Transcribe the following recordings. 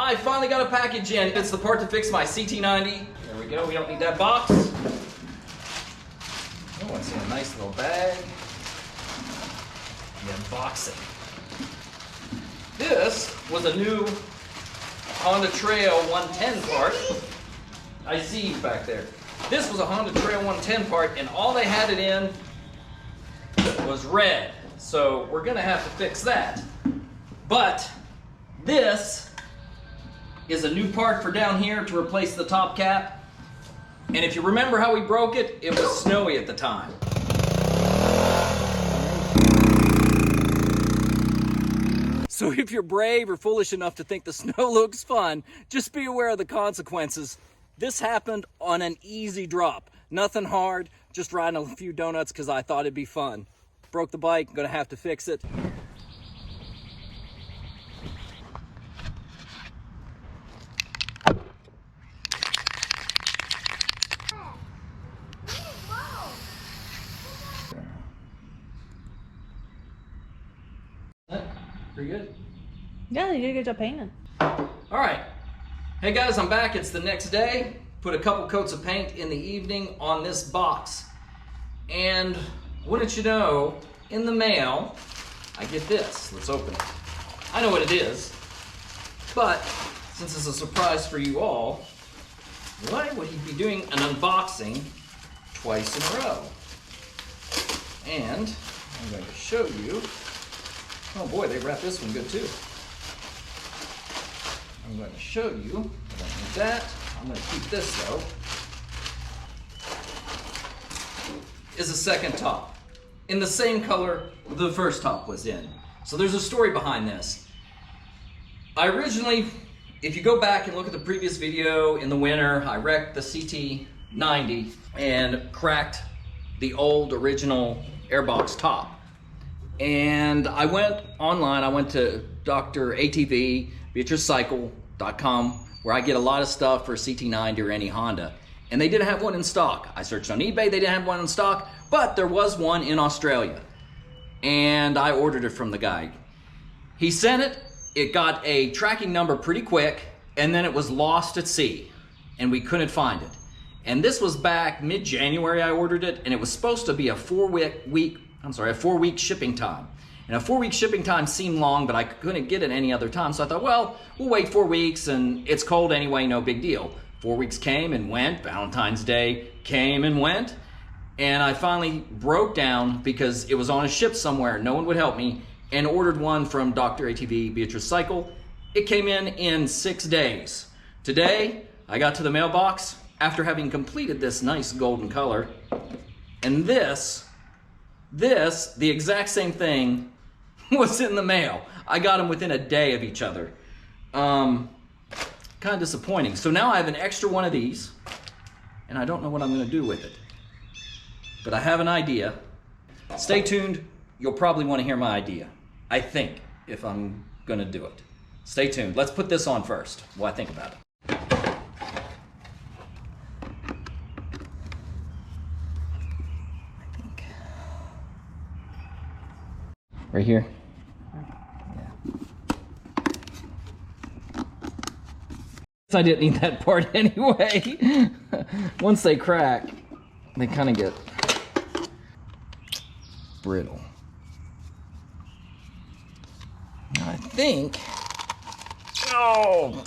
I finally got a package in. It's the part to fix my CT90. There we go, we don't need that box. Oh, it's in a nice little bag. The unboxing. This was a new Honda Trail 110 part. I see you back there. This was a Honda Trail 110 part, and all they had it in was red. So we're gonna have to fix that. But this is a new part for down here to replace the top cap. And if you remember how we broke it, it was snowy at the time. So if you're brave or foolish enough to think the snow looks fun, just be aware of the consequences. This happened on an easy drop. Nothing hard, just riding a few donuts because I thought it'd be fun. Broke the bike, gonna have to fix it. Pretty good. Yeah, you did a good job painting. All right. Hey guys, I'm back. It's the next day. Put a couple coats of paint in the evening on this box. And wouldn't you know, in the mail, I get this. Let's open it. I know what it is, but since it's a surprise for you all, why would he be doing an unboxing twice in a row? And I'm going to show you. Oh boy, they wrapped this one good too. I'm going to show you. I don't need that. I'm going to keep this though. Is a second top in the same color the first top was in. So there's a story behind this. I originally, if you go back and look at the previous video, in the winter, I wrecked the CT90 and cracked the old original airbox top. And I went online, I went to Dr. ATV, BeatriceCycle.com, where I get a lot of stuff for CT90 or any Honda. And they didn't have one in stock. I searched on eBay, they didn't have one in stock, but there was one in Australia. And I ordered it from the guy. He sent it, it got a tracking number pretty quick, and then it was lost at sea, and we couldn't find it. And this was back mid-January I ordered it, and it was supposed to be a 4-week shipping time. And a 4-week shipping time seemed long, but I couldn't get it any other time. So I thought, well, we'll wait 4 weeks and it's cold anyway, no big deal. 4 weeks came and went, Valentine's Day came and went. And I finally broke down because it was on a ship somewhere, no one would help me, and ordered one from Dr. ATV, Beatrice Cycle. It came in 6 days. Today, I got to the mailbox after having completed this nice golden color. And this, the exact same thing was in the mail. I got them within a day of each other. Kind of disappointing. So now I have an extra one of these, and I don't know what I'm gonna do with it. But I have an idea. Stay tuned, you'll probably wanna hear my idea. I think, if I'm gonna do it. Stay tuned, let's put this on first, while I think about it. Right here? Yeah. I didn't need that part anyway. Once they crack, they kind of get brittle. I think, oh!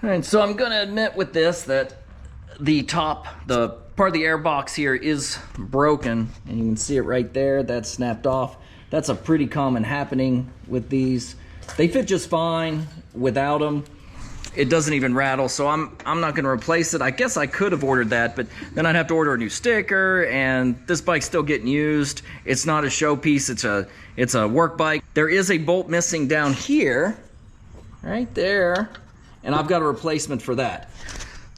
And so I'm gonna admit with this that the top, the part of the airbox here is broken, and you can see it right there, that's snapped off. That's a pretty common happening with these. They fit just fine without them. It doesn't even rattle, so I'm not gonna replace it. I guess I could have ordered that, but then I'd have to order a new sticker, and this bike's still getting used. It's not a showpiece, it's a work bike. There is a bolt missing down here, right there, and I've got a replacement for that.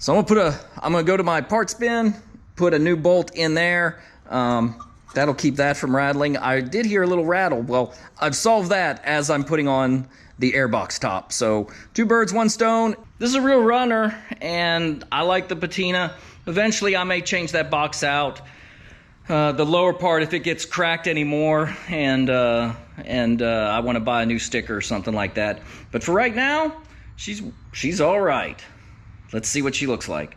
So I'm gonna go to my parts bin, put a new bolt in there. That'll keep that from rattling. I did hear a little rattle. Well, I've solved that as I'm putting on the airbox top. So 2 birds, 1 stone. This is a real runner, and I like the patina. Eventually I may change that box out. The lower part, if it gets cracked anymore and and I want to buy a new sticker or something like that. But for right now, she's all right. Let's see what she looks like.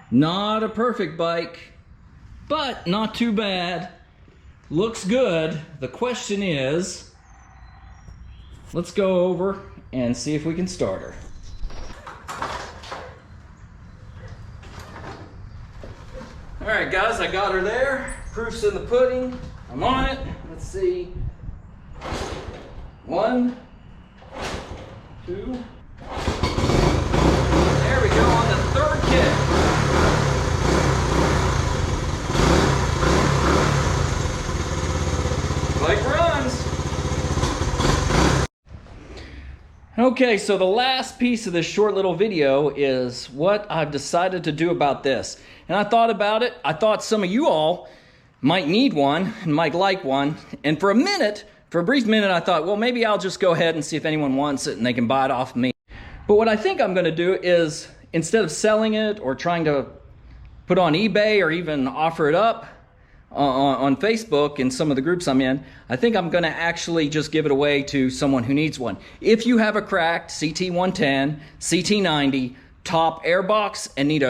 Not a perfect bike, but not too bad. Looks good. The question is, let's go over and see if we can start her. All right, guys, I got her there. Proof's in the pudding. I'm on it. Let's see. 1, 2. There we go on the third kick. Bike runs. Okay, so the last piece of this short little video is what I've decided to do about this. And I thought about it. I thought some of you all might need one and might like one. And for a brief minute, I thought, well, maybe I'll just go ahead and see if anyone wants it and they can buy it off me. But what I think I'm going to do is, instead of selling it or trying to put on eBay or even offer it up on Facebook and some of the groups I'm in, I think I'm going to actually just give it away to someone who needs one. If you have a cracked CT110, CT90 top airbox and need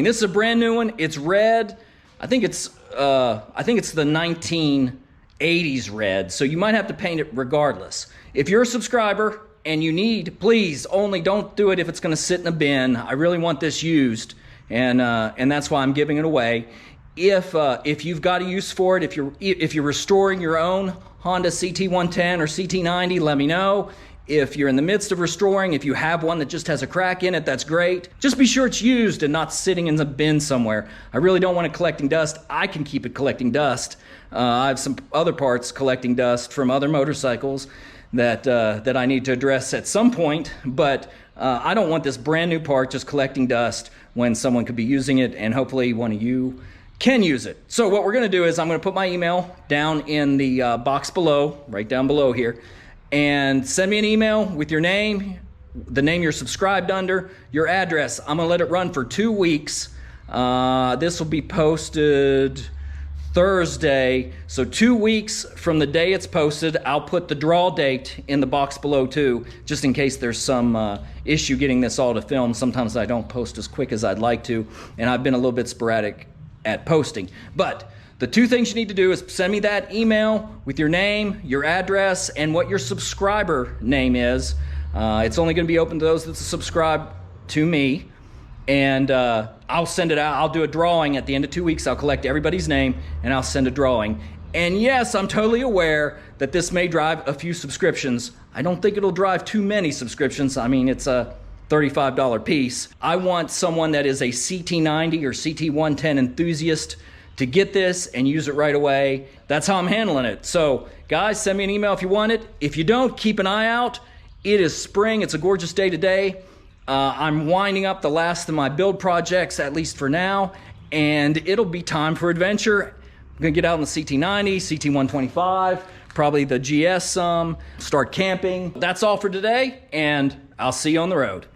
this is a brand new one. It's red. I think it's the 1980s red. So you might have to paint it regardless. If you're a subscriber and you need, please only don't do it if it's going to sit in a bin. I really want this used, and that's why I'm giving it away. If you've got a use for it, if you're restoring your own Honda CT110 or CT90, let me know. If you're in the midst of restoring, if you have one that just has a crack in it, that's great. Just be sure it's used and not sitting in the bin somewhere. I really don't want it collecting dust. I can keep it collecting dust. I have some other parts collecting dust from other motorcycles that I need to address at some point, but I don't want this brand new part just collecting dust when someone could be using it, and hopefully one of you can use it. So what we're going to do is I'm going to put my email down in the box below, right down below here, and send me an email with your name, the name you're subscribed under, your address. I'm going to let it run for 2 weeks. This will be posted Thursday, so 2 weeks from the day it's posted. I'll put the draw date in the box below too, just in case there's some issue getting this all to film. Sometimes I don't post as quick as I'd like to, and I've been a little bit sporadic at posting. But the 2 things you need to do is send me that email with your name, your address, and what your subscriber name is. It's only going to be open to those that subscribe to me. And I'll send it out. I'll do a drawing at the end of 2 weeks. I'll collect everybody's name and I'll send a drawing. And yes, I'm totally aware that this may drive a few subscriptions. I don't think it'll drive too many subscriptions. I mean, it's a $35 piece. I want someone that is a CT90 or CT110 enthusiast to get this and use it right away. That's how I'm handling it. So guys, send me an email if you want it. If you don't, keep an eye out. It is spring. It's a gorgeous day today. I'm winding up the last of my build projects, at least for now, and it'll be time for adventure. I'm gonna get out on the CT90, CT125, probably the GS some, start camping. That's all for today, and I'll see you on the road.